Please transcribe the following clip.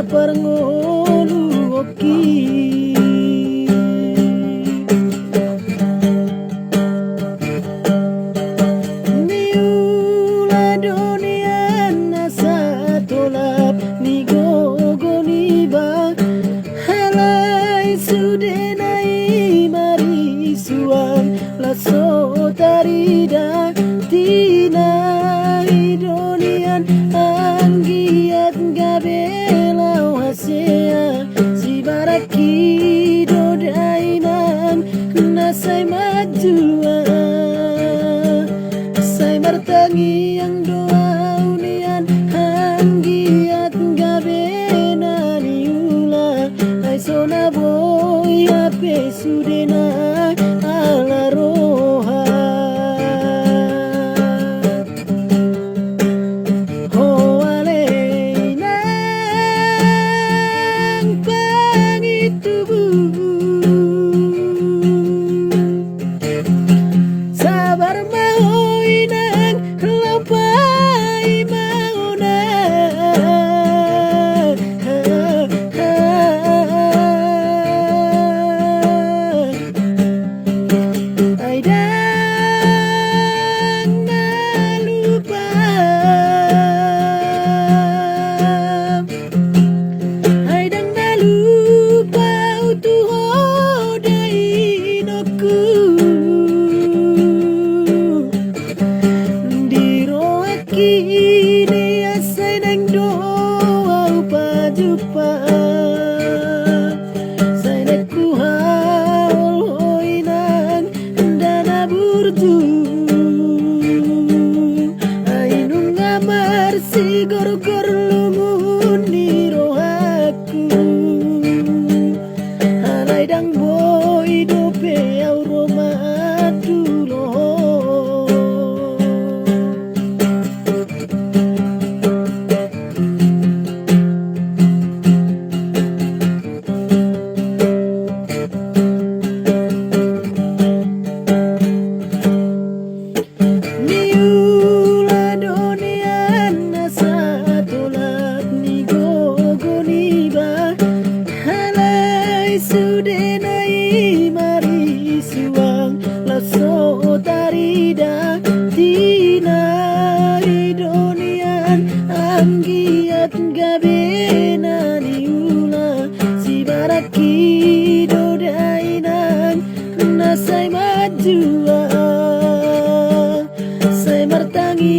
parngolu oki. Niula donian nasa tolap ni gogo ni ba halai sudenai mari suang laso tarida tina idonian anggiat gabelau hasea si baraki dodainan nasai majua sai bertangi yang doa unian anggiat gabena niula ai sona boy ape sudena ala roha hoale nang pangitubu sabar mahoy nang lapai mauna ay dang nalupa ay dang nalupa utuho dainoku diro akini asay nang doa upa jupa say nakuha hoinan dana burju ay nung amar sigor-gor lumun niro aku alay dang boy dope auroma dulo. Niula donian nasa tolap ni gogo ni ba halai sudenai mari suang laso tarida tina idonian anggiat gabena niula si baraki dodainan nasai majua sai martangi